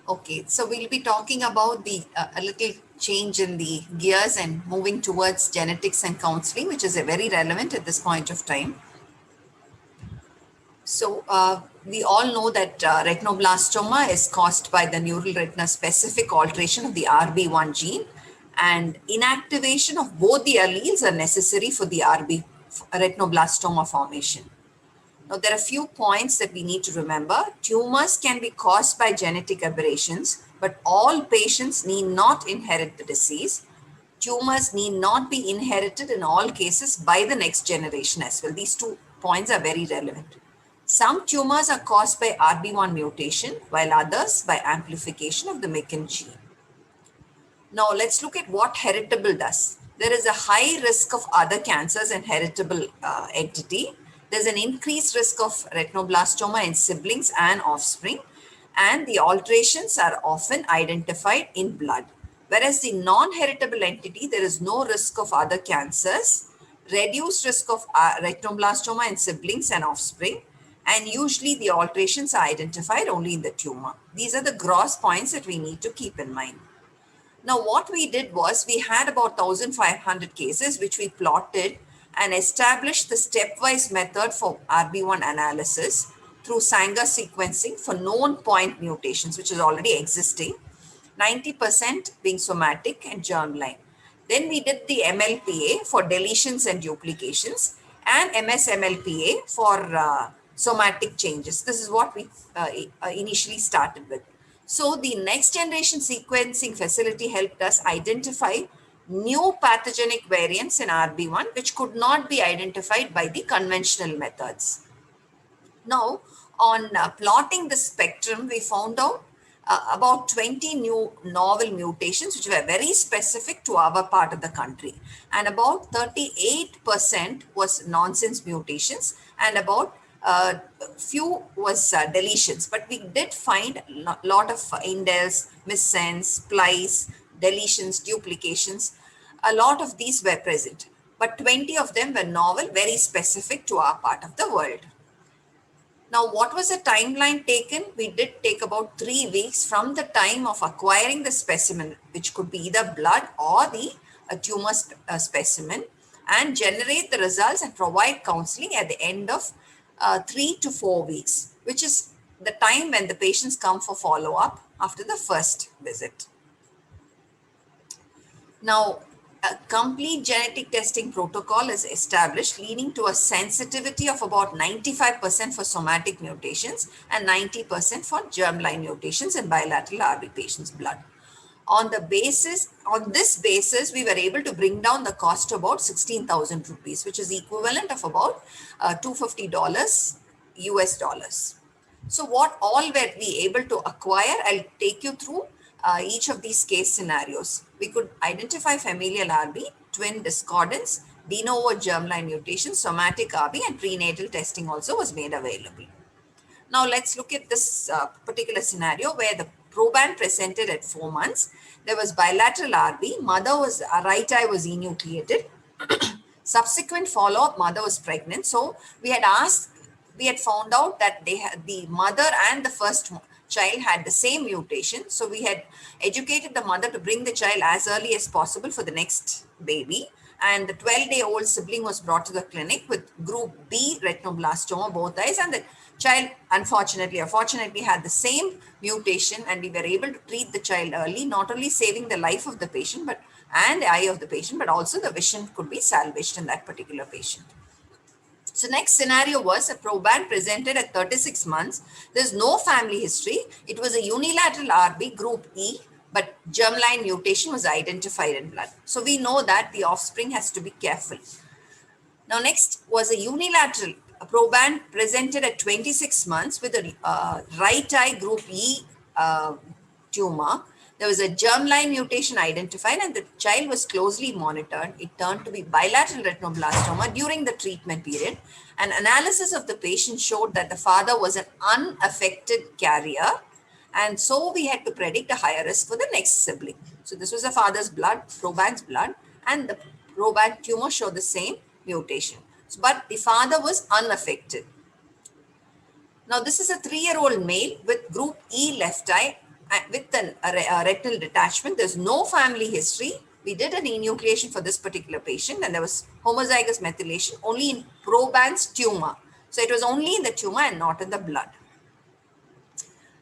Okay, so we'll be talking about the a little change in the gears and moving towards genetics and counseling, which is a very relevant at this point of time. So we all know that retinoblastoma is caused by the neural retina specific alteration of the RB1 gene, and inactivation of both the alleles are necessary for the RB retinoblastoma formation. Now, there are a few points that we need to remember. Tumors can be caused by genetic aberrations, but all patients need not inherit the disease. Tumors need not be inherited in all cases by the next generation as well. These 2 points are very relevant. Some tumors are caused by RB1 mutation, while others by amplification of the MECN gene. Now, let's look at what heritable does. There is a high risk of other cancers and heritable entity. There's an increased risk of retinoblastoma in siblings and offspring, and the alterations are often identified in blood. Whereas the non-heritable entity, there is no risk of other cancers, reduced risk of retinoblastoma in siblings and offspring, and usually the alterations are identified only in the tumor. These are the gross points that we need to keep in mind. Now, what we did was we had about 1,500 cases, which we plotted and established the stepwise method for RB1 analysis through Sanger sequencing for known point mutations, which is already existing, 90% being somatic and germline. Then we did the MLPA for deletions and duplications and MSMLPA for somatic changes. This is what we initially started with. So the next generation sequencing facility helped us identify new pathogenic variants in RB1, which could not be identified by the conventional methods. Now, on plotting the spectrum, we found out about 20 new novel mutations, which were very specific to our part of the country. And about 38% was nonsense mutations, and about few was deletions. But we did find a lot of indels, missense, splice, deletions, duplications. A lot of these were present, but 20 of them were novel, very specific to our part of the world. Now, what was the timeline taken? We did take about 3 weeks from the time of acquiring the specimen, which could be either blood or the tumor specimen, and generate the results and provide counseling at the end of 3 to 4 weeks, which is the time when the patients come for follow-up after the first visit. Now, a complete genetic testing protocol is established, leading to a sensitivity of about 95% for somatic mutations and 90% for germline mutations in bilateral RB patients' blood. On this basis, we were able to bring down the cost to about 16,000 rupees, which is equivalent of about $250 US dollars. So what all were we able to acquire? I'll take you through each of these case scenarios. We could identify familial RB, twin discordance, de novo germline mutation, somatic RB, and prenatal testing also was made available. Now let's look at this particular scenario where the proband presented at 4 months. There was bilateral RB, right eye was enucleated. Subsequent follow-up, mother was pregnant. So we had found out that the mother and the first child had the same mutation. So we had educated the mother to bring the child as early as possible for the next baby. And the 12-day-old sibling was brought to the clinic with group B retinoblastoma, both eyes, and the child unfortunately had the same mutation, and we were able to treat the child early, not only saving the life of the patient and the eye of the patient, but also the vision could be salvaged in that particular patient. So next scenario was a proband presented at 36 months. There's no family history. It was a unilateral RB group E, but germline mutation was identified in blood. So we know that the offspring has to be careful. Now next was a unilateral proband presented at 26 months with a right eye group E tumor. There was a germline mutation identified and the child was closely monitored. It turned to be bilateral retinoblastoma during the treatment period. An analysis of the patient showed that the father was an unaffected carrier, and so we had to predict a higher risk for the next sibling. So this was the father's blood, proband's blood, and the proband tumor showed the same mutation. But the father was unaffected. Now this is a 3-year-old male with group E left eye with a retinal detachment. There's no family history. We did an enucleation for this particular patient, and there was homozygous methylation only in proband's tumor. So it was only in the tumor and not in the blood.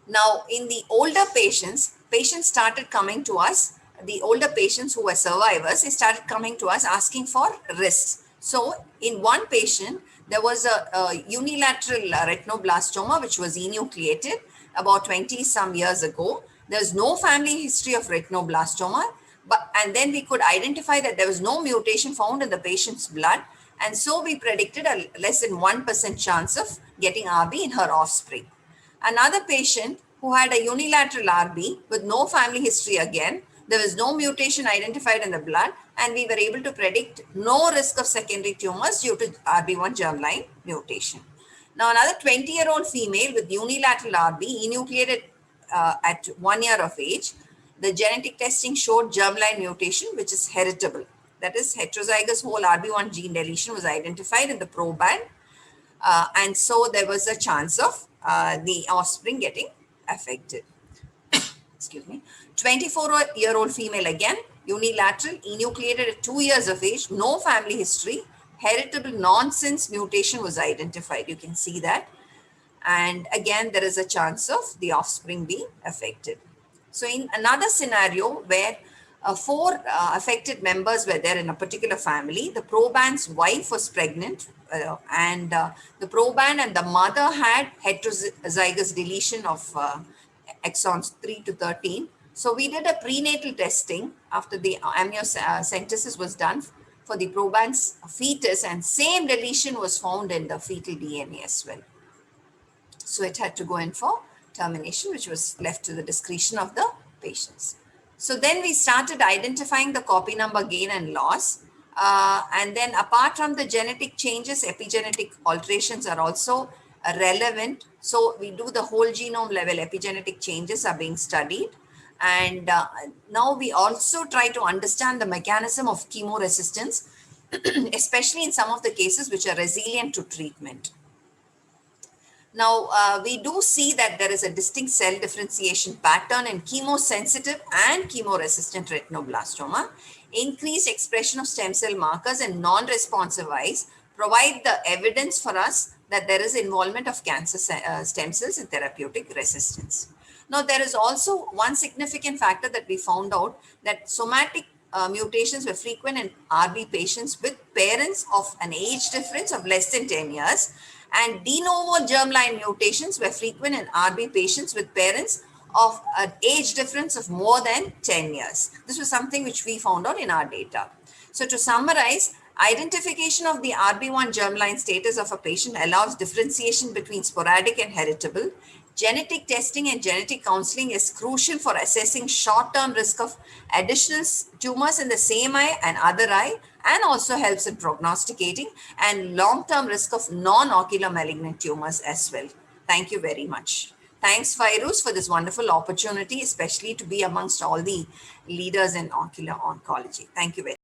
Now, in the older patients started coming to us, the older patients who were survivors, they started coming to us asking for risks. So in one patient, there was a unilateral retinoblastoma, which was enucleated about 20 some years ago. There's no family history of retinoblastoma, and then we could identify that there was no mutation found in the patient's blood. And so we predicted a less than 1% chance of getting RB in her offspring. Another patient who had a unilateral RB with no family history again, there was no mutation identified in the blood, and we were able to predict no risk of secondary tumors due to RB1 germline mutation. Now, another 20-year-old female with unilateral RB enucleated at 1 year of age. The genetic testing showed germline mutation, which is heritable. That is, heterozygous whole RB1 gene deletion was identified in the proband. And so there was a chance of the offspring getting affected. Excuse me. 24-year-old female again, unilateral, enucleated at 2 years of age, no family history, heritable nonsense mutation was identified. You can see that. And again, there is a chance of the offspring being affected. So in another scenario where 4 affected members were there in a particular family, the proband's wife was pregnant, and the proband and the mother had heterozygous deletion of exons 3 to 13. So we did a prenatal testing after the amniocentesis was done for the proband's fetus, and same deletion was found in the fetal DNA as well. So it had to go in for termination, which was left to the discretion of the patients. So then we started identifying the copy number gain and loss. And then apart from the genetic changes, epigenetic alterations are also relevant. So we do the whole genome level epigenetic changes are being studied. And now we also try to understand the mechanism of chemoresistance, especially in some of the cases which are resilient to treatment. Now, we do see that there is a distinct cell differentiation pattern in chemosensitive and chemoresistant retinoblastoma. Increased expression of stem cell markers in non-responsive eyes provide the evidence for us that there is involvement of cancer stem cells in therapeutic resistance. Now, there is also one significant factor that we found out, that somatic mutations were frequent in RB patients with parents of an age difference of less than 10 years. And de novo germline mutations were frequent in RB patients with parents of an age difference of more than 10 years. This was something which we found out in our data. So to summarize, identification of the RB1 germline status of a patient allows differentiation between sporadic and heritable. Genetic testing and genetic counseling is crucial for assessing short-term risk of additional tumors in the same eye and other eye, and also helps in prognosticating and long-term risk of non-ocular malignant tumors as well. Thank you very much. Thanks, Fairuz, for this wonderful opportunity, especially to be amongst all the leaders in ocular oncology. Thank you very much.